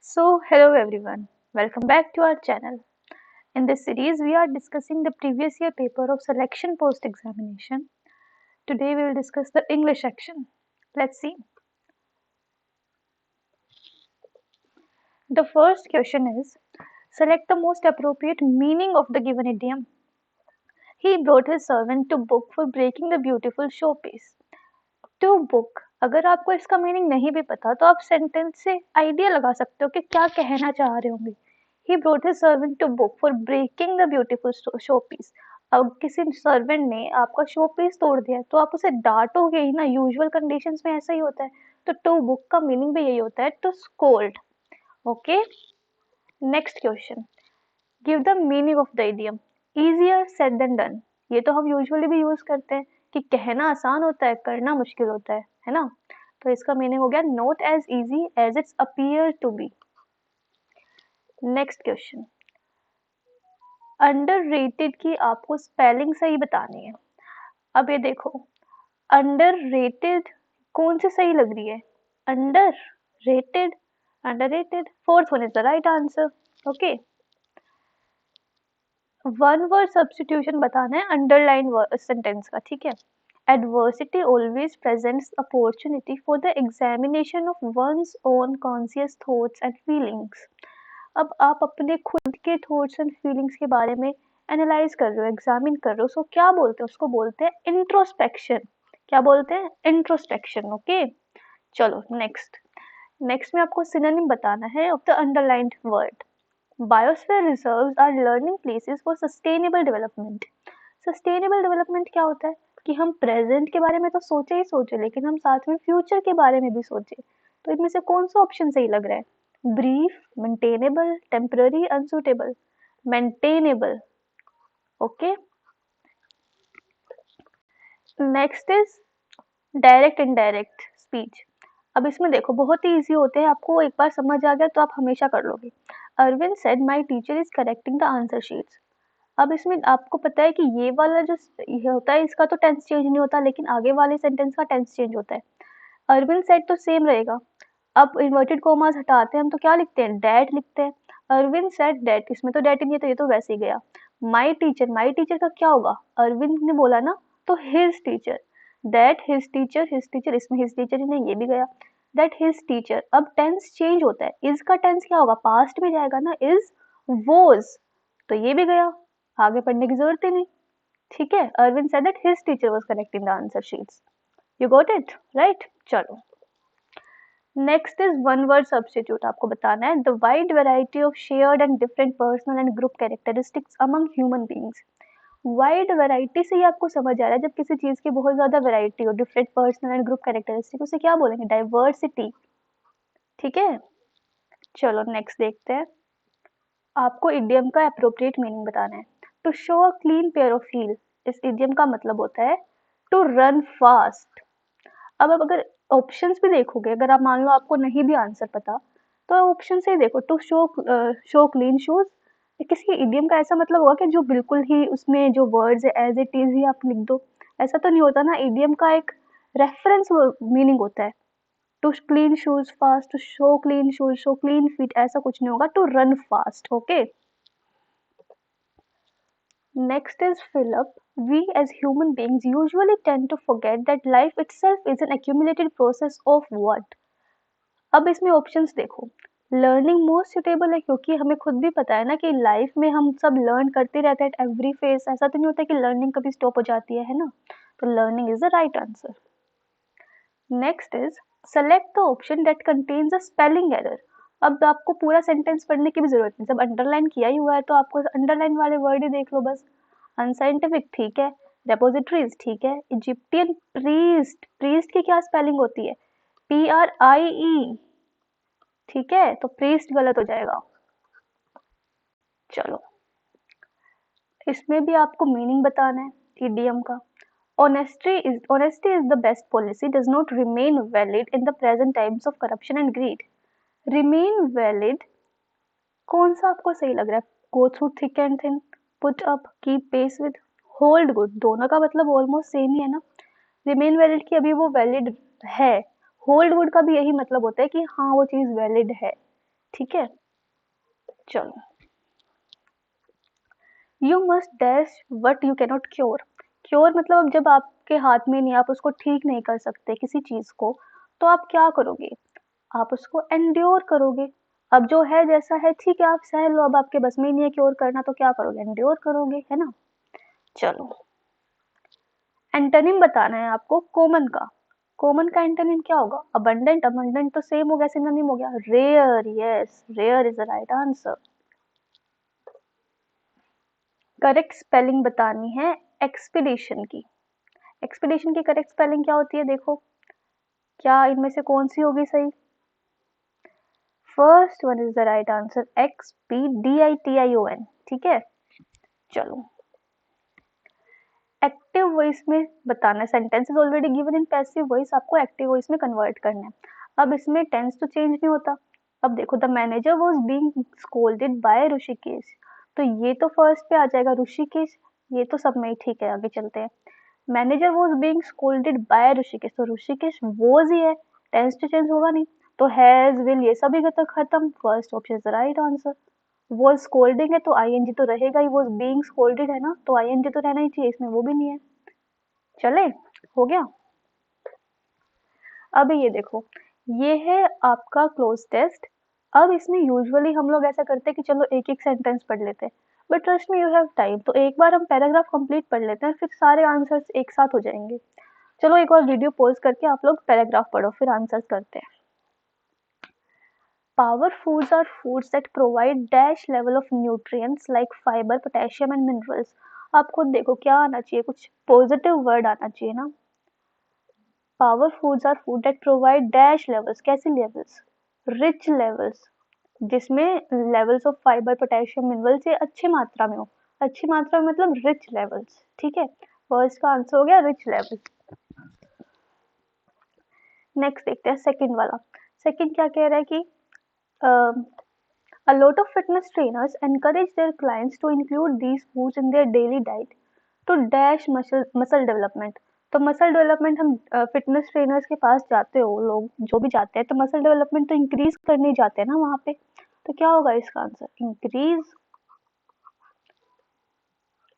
Hello everyone, welcome back to our channel. In this series, we are discussing the previous year paper of selection post examination. Today, we will discuss the English section. Let's see. The first question is select the most appropriate meaning of the given idiom. He brought his servant to book for breaking the beautiful showpiece. To book, अगर आपको इसका meaning नहीं भी पता तो आप sentence से idea लगा सकते हो कि क्या कहना चाह रहे होंगे. He brought his servant to book for breaking the beautiful showpiece. अब किसी सर्वेंट ने आपका शो पीस तोड़ दिया तो आप उसे डांटोगे ही ना. यूजुअल कंडीशंस में ऐसा ही होता है. तो टू बुक का मीनिंग भी यही होता है, to scold. Okay, next question. Give the meaning of the idiom. Easier said than done. ये तो हम यूजुअली भी यूज करते हैं कि कहना आसान होता है, करना मुश्किल होता है ना. तो इसका मीनिंग हो गया not as easy as it's appear to be. Next question. Underrated की आपको स्पेलिंग सही बतानी है. अब ये देखो, अंडररेटेड कौन सी सही लग रही है? Underrated, underrated, fourth one is the right answer. Okay, one word substitution बताना है अंडरलाइन सेंटेंस का. ठीक है. Adversity always presents opportunity for the examination of one's own conscious thoughts and feelings. अब आप अपने खुद के थॉट्स एंड फीलिंग्स के बारे में एनालाइज कर रहे हो, एग्जामिन कर रहे हो. सो क्या बोलते हैं उसको? बोलते हैं इंट्रोस्पेक्शन. क्या बोलते हैं? इंट्रोस्पेक्शन. ओके, चलो नेक्स्ट में आपको सिनोनिम बताना है of the underlined word. Biosphere reserves are learning places for sustainable development. Sustainable development क्या होता है कि हम प्रेजेंट के बारे में तो सोचे ही सोचे, लेकिन हम साथ में फ्यूचर के बारे में भी सोचे. तो इनमें से कौन सा ऑप्शन सही लग रहा है? Brief, maintainable, temporary, unsuitable. Maintainable. Okay, next is direct indirect speech. अब इसमें देखो, बहुत ही इजी होते हैं. आपको एक बार समझ आ गया तो आप हमेशा कर लोगे. Arvind said my teacher is correcting the answer sheets. अब इसमें आपको पता है कि ये वाला जो ये होता है इसका तो टेंस चेंज नहीं होता, लेकिन आगे वाले सेंटेंस का टेंस चेंज होता है. अरविंद सेड तो सेम रहेगा. अब इन्वर्टेड कोमास हटाते हैं हम तो क्या लिखते हैं? डैट लिखते हैं. अरविंद सेड डैट, इसमें तो डैट ही नहीं है तो ये तो वैसे ही गया. माय टीचर का क्या होगा? अरविंद ने बोला ना, तो his teacher. That his teacher, इसमें हिज टीचर ही नहीं, ये भी गया. That his teacher. अब टेंस चेंज होता है. इज का टेंस क्या होगा? पास्ट में जाएगा ना. इज वोज, तो ये भी गया. आगे पढ़ने की जरूरत ही नहीं. ठीक है. Arvind said that his teacher was correcting the answer sheets. You got it right. चलो, next is one word substitute. आपको बताना है the wide variety of shared and different personal and group characteristics among human beings. Wide variety से ही आपको समझ आ रहा है जब किसी चीज की बहुत ज्यादा वेराइटी हो, different personal and group characteristic, उसे क्या बोलेंगे? डाइवर्सिटी. ठीक है. चलो नेक्स्ट देखते हैं. आपको इडियम का अप्रोप्रिएट मीनिंग बताना है. To show a clean pair of heel. इस इडियम का मतलब होता है टू रन फास्ट. अब अगर ऑप्शंस भी देखोगे, अगर आप मान लो आपको नहीं भी आंसर पता, तो ऑप्शन से ही देखो. टू शो क्लीन शूज, किसी इडियम का ऐसा मतलब होगा कि जो बिल्कुल ही उसमें जो वर्ड्स है एज इट इज ही आप लिख दो. ऐसा तो नहीं होता ना. इडियम का एक रेफरेंस मीनिंग होता है. To clean shoes fast, to show clean shoes, show clean feet, ऐसा कुछ नहीं होगा. To run fast. Okay, next is Philip. We as human beings usually tend to forget that life itself is an accumulated process of what? अब इसमें options देखो. Learning most suitable है क्योंकि हमें खुद भी पता है ना कि लाइफ में हम सब लर्न करते रहते हैं एट एवरी फेज. ऐसा तो नहीं होता कि लर्निंग कभी स्टॉप हो जाती है ना. तो learning is the right answer. Next is select the option that contains a spelling error. अब आपको पूरा सेंटेंस पढ़ने की भी जरूरत नहीं. जब अंडरलाइन किया ही हुआ है तो आपको अंडरलाइन वाले वर्ड ही देख लो बस. अनसाइंटिफिक ठीक है, रेपोजिटरीज ठीक है, इजिप्टियन प्रीस्ट, प्रीस्ट की क्या स्पेलिंग होती है? PRIE. ठीक है, तो प्रीस्ट गलत हो जाएगा. चलो, इसमें भी आपको मीनिंग बताना है इडियम का. honesty is the best policy does not remain valid in the present times of corruption and greed. remain valid कौन सा आपको सही लग रहा है? go through thick and thin, put up, keep pace with, hold good, दोनों का मतलब ऑलमोस्ट सेम ही है ना. रिमेन वैलिड की अभी वो वैलिड है. होल्ड गुड का भी यही मतलब होता है कि हाँ वो चीज वैलिड है. ठीक है, चलो। You must dash what you cannot cure. Cure मतलब अब जब आपके हाथ में नहीं, आप उसको ठीक नहीं कर सकते किसी चीज को, तो आप क्या करोगे? आप उसको एंड्योर करोगे। अब जो है जैसा है ठीक है, आप सह लो, अब आपके बस में ही नहीं है क्योर करना, तो क्या करोगे? एंड्योर करोगे, है ना। चलो, एंटोनिम बताना है आपको कॉमन का। कॉमन का एंटोनिम क्या होगा? अबंडेंट। अबंडेंट तो सेम हो गया, सिनोनिम हो गया। Rare, yes, rare is the right answer. Correct spelling बतानी है एक्सपीडिशन की। एक्सपीडिशन की करेक्ट स्पेलिंग क्या होती है? देखो, क्या इनमें से कौन सी होगी सही? First one is the right answer, XPDITION। ठीक है, चलो। एक्टिव वॉइस में बताना है, sentences already given in passive voice, आपको एक्टिव वॉइस में कन्वर्ट करना है। अब इसमें टेंस तो चेंज नहीं होता। अब देखो, the manager was being scolded by Rishikesh, तो ये तो फर्स्ट पे आ जाएगा ऋषिकेश, ये तो सब में ही ठीक है। आगे चलते हैं। Manager was being scolded by Rishikesh, तो ऋषिकेश वॉज ही है, टेंस तो चेंज होगा नहीं। तो हैज, विल, ये सभी खत्म। First option is the right answer. वो स्कोल्डिंग है तो आईएनजी तो रहेगा ही, वो बीइंग स्कोल्डेड है ना, तो आईएनजी तो रहना ही चाहिए इसमें, वो भी नहीं है। चले, हो गया। अब ये देखो, ये है आपका क्लोज टेस्ट। अब इसमें यूजुअली हम लोग ऐसा करते हैं कि चलो एक एक सेंटेंस पढ़ लेते हैं, बट ट्रस्ट में यू हैव टाइम, तो एक बार हम पैराग्राफ कंप्लीट पढ़ लेते हैं, फिर सारे आंसर्स एक साथ हो जाएंगे। चलो एक बार वीडियो पॉज करके आप लोग पैराग्राफ पढ़ो, फिर आंसर्स करते हैं। Power foods are foods that provide dash level of nutrients like fiber, potassium and minerals. आप खुद देखो क्या आना चाहिए, कुछ पॉजिटिव वर्ड आना चाहिए ना। Power foods are food that provide dash levels, कैसे लेवल्स? रिच लेवल्स, जिसमें levels of fibre, potassium, minerals ये अच्छी मात्रा में हो। अच्छी मात्रा में मतलब रिच लेवल्स, ठीक है। फर्स्ट का आंसर हो गया रिच लेवल। नेक्स्ट देखते हैं सेकंड वाला। सेकंड क्या कह रहा है कि a lot of fitness trainers encourage their clients to include these foods in their daily diet to dash muscle development। तो मसल डेवलपमेंट हम फिटनेस ट्रेनर्स के पास जाते हो, लोग जो भी जाते हैं तो मसल डेवलपमेंट तो इंक्रीज करने जाते हैं ना वहां पे, तो क्या होगा इसका आंसर? इंक्रीज।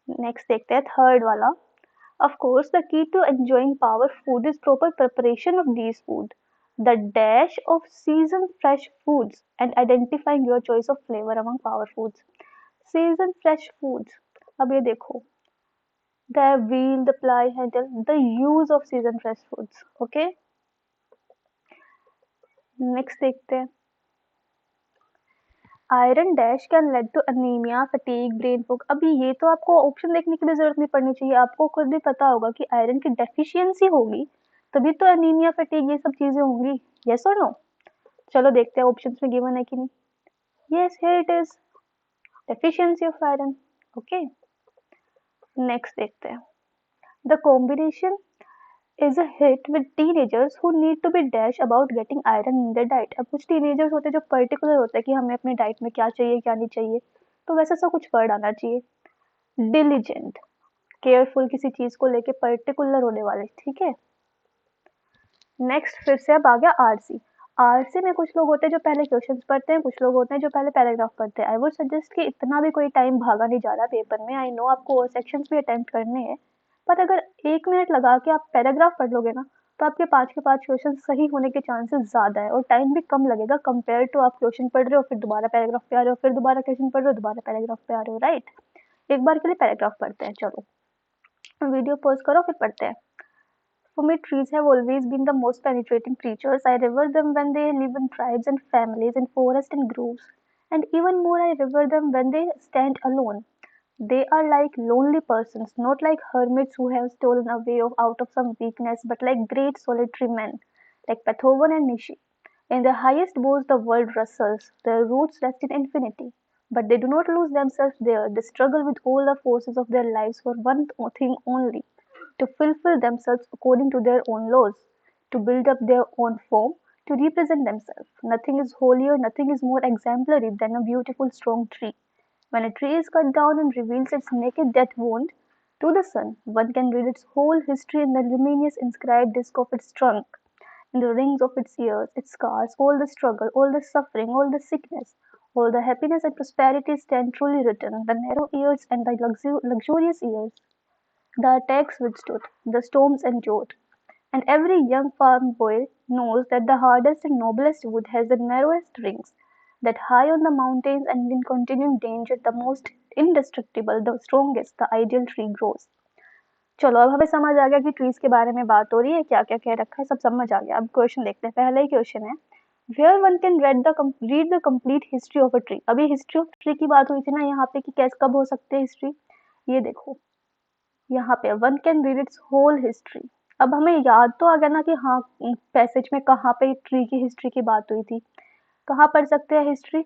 नेक्स्ट देखते हैं थर्ड वाला। Of course, the key to enjoying power food is proper preparation of these food, the dash of seasoned fresh foods, and identifying your choice of flavor among power foods. Seasoned fresh foods. अब ये देखो, the wheel, the ply handle, the use of seasoned fresh foods. Okay. Next देखते हैं। Iron dash can lead to anaemia, fatigue, brain fog. अभी ये तो आपको option देखने की भी जरूरत नहीं पड़नी चाहिए, आपको खुद भी पता होगा कि आयरन की डेफिशिएंसी होगी तभी तो अनीमिया, फटीग ये सब चीजें होंगी। यस और नो? चलो देखते हैं ऑप्शंस में गिवन है कि नहीं। Yes, here it is, deficiency of iron. Okay, next देखते हैं। The combination is a hit with teenagers who need to be dash about getting iron in their diet। अब कुछ टीनेजर्स होते हैं जो पर्टिकुलर होते हैं कि हमें अपने डाइट में क्या चाहिए क्या नहीं चाहिए, तो वैसा सा कुछ वर्ड आना चाहिए। डिलीजेंट, केयरफुल, किसी चीज को लेके पर्टिकुलर होने वाले, ठीक है। नेक्स्ट फिर से अब आ गया आरसी। आरसी में कुछ लोग होते हैं जो पहले क्वेश्चंस पढ़ते हैं, कुछ लोग होते हैं जो पहले पैराग्राफ पढ़ते हैं। आई वुड सजेस्ट कि इतना भी कोई टाइम भागा नहीं जा रहा पेपर में, आई नो आपको सेक्शंस भी अटेम्प्ट करने हैं, पर अगर 1 मिनट लगा के आप पैराग्राफ पढ़ लोगे ना, तो आपके 5 के 5 क्वेश्चन सही होने के चांसेस ज्यादा है, और टाइम भी कम लगेगा कंपेयर टू आप क्वेश्चन पढ़ रहे हो फिर दोबारा पैराग्राफ पे आ रहे हो, फिर दोबारा क्वेश्चन पढ़ रहे हो दोबारा पैराग्राफ पे आ रहे हो, राइट। एक बार के लिए पैराग्राफ पढ़ते हैं, चलो वीडियो पॉज करो फिर पढ़ते हैं। For me, trees have always been the most penetrating creatures. I revere them when they live in tribes and families in forests and groves, and even more I revere them when they stand alone. They are like lonely persons, not like hermits who have stolen away out of some weakness, but like great solitary men, like Beethoven and Nietzsche. In the highest boughs the world rustles, their roots rest in infinity. But they do not lose themselves there. They struggle with all the forces of their lives for one thing only, to fulfill themselves according to their own laws, to build up their own form, to represent themselves. Nothing is holier, nothing is more exemplary than a beautiful, strong tree. When a tree is cut down and reveals its naked death wound to the sun, one can read its whole history in the luminous inscribed disk of its trunk. In the rings of its years, its scars, all the struggle, all the suffering, all the sickness, all the happiness and prosperity stand truly written. The narrow years and the luxurious years, the attacks withstood, the storms endured. And every young farm boy knows that the hardest and noblest wood has the narrowest rings, that high on the mountains and in continuing danger, the most indestructible, the strongest, the ideal tree grows. चलो अब हमें समझ आ गया कि trees के बारे में बात हो रही है, क्या क्या कह रखा है, सब समझ आ गया। अब क्वेश्चन देखते हैं। पहला ही क्वेश्चन है, where one can read the complete history of a tree. अभी हिस्ट्री ऑफ ट्री की बात हुई थी ना यहाँ पे कि कैसे कब हो सकती है हिस्ट्री। ये देखो यहाँ पे one can read its whole history. अब हमें याद तो आ गया ना कि हाँ पैसेज में कहाँ पे ट्री की हिस्ट्री की बात हुई थी। कहाँ पढ़ सकते हैं history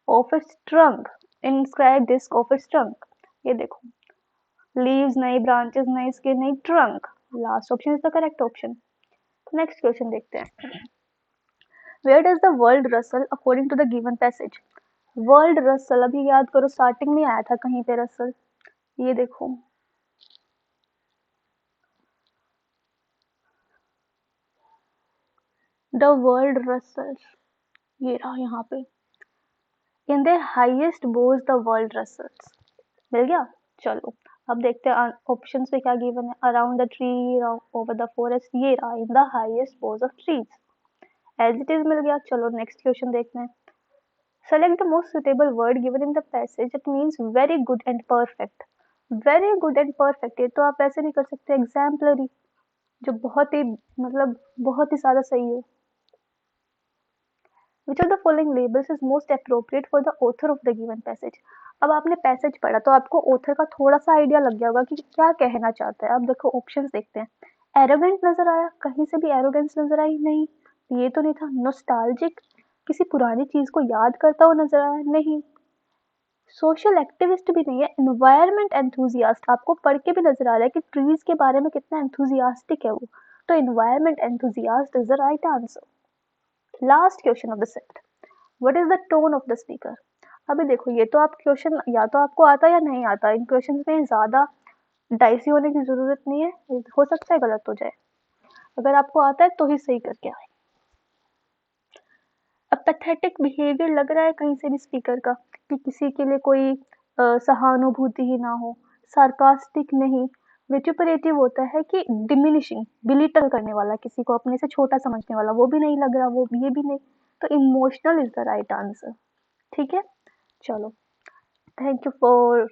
of its trunk, inscribe disc of its trunk. ये देखो लीव्स नहीं, ब्रांचेस नहीं, स्किन नहीं, trunk. Last option is the correct option. Next question देखते हैं, where does the world rustle according to the given passage. World rustle अभी याद करो स्टार्टिंग में आया था कहीं पे रसल। ये देखो द वर्ल्ड रसल, ये रहा यहाँ पे, in the highest boughs the world rustles. मिल गया। चलो अब देखते हैं ऑप्शंस पे क्या गिवन है। Around the tree, over the forest, ये रहा in the highest boughs of trees. As it is मिल गया। चलो नेक्स्ट क्वेश्चन देखते हैं, select the most suitable word given in the passage. It means very good and perfect. Very good and perfect, ये तो आप ऐसे नहीं कर सकते। एग्जाम्पलरी, जो बहुत ही मतलब बहुत ही ज्यादा सही हो। Which of the following labels is most appropriate for the author of the given passage? अब आपने पैसेज पढ़ा तो आपको ऑथर का थोड़ा सा आइडिया लग गया होगा कि क्या कहना चाहता है। अब देखो ऑप्शंस देखते हैं। एरोगेंट नजर आया, कहीं से भी एरोगेंस नजर आई नहीं, ये तो नहीं था। नॉस्टैल्जिक, किसी पुरानी चीज को याद करता हुआ नजर आया नहीं। सोशल एक्टिविस्ट भी नहीं है। एनवायरमेंट एंथुजियास्ट, आपको पढ़ के भी नजर आ रहा है कि ट्रीज के बारे में कितना एंथुजियास्टिक है वो, तो environment enthusiast is the right answer. Last question of the set, what is the tone of the speaker. अभी देखो ये तो आप क्वेश्चन या तो आपको आता या नहीं आता। इन क्वेश्चन में ज्यादा डाइसी होने की जरूरत नहीं है, हो सकता है गलत हो जाए। अगर आपको आता है तो ही सही करके आए। अब पैथेटिक बिहेवियर लग रहा है कहीं से भी स्पीकर का कि किसी के लिए कोई सहानुभूति ही ना हो। सार्कास्टिक नहीं। विटुपरेटिव होता है कि डिमिनिशिंग, बिलिटल करने वाला, किसी को अपने से छोटा समझने वाला, वो भी नहीं लग रहा, वो ये भी नहीं। तो emotional is the right answer. ठीक है, चलो थैंक यू फॉर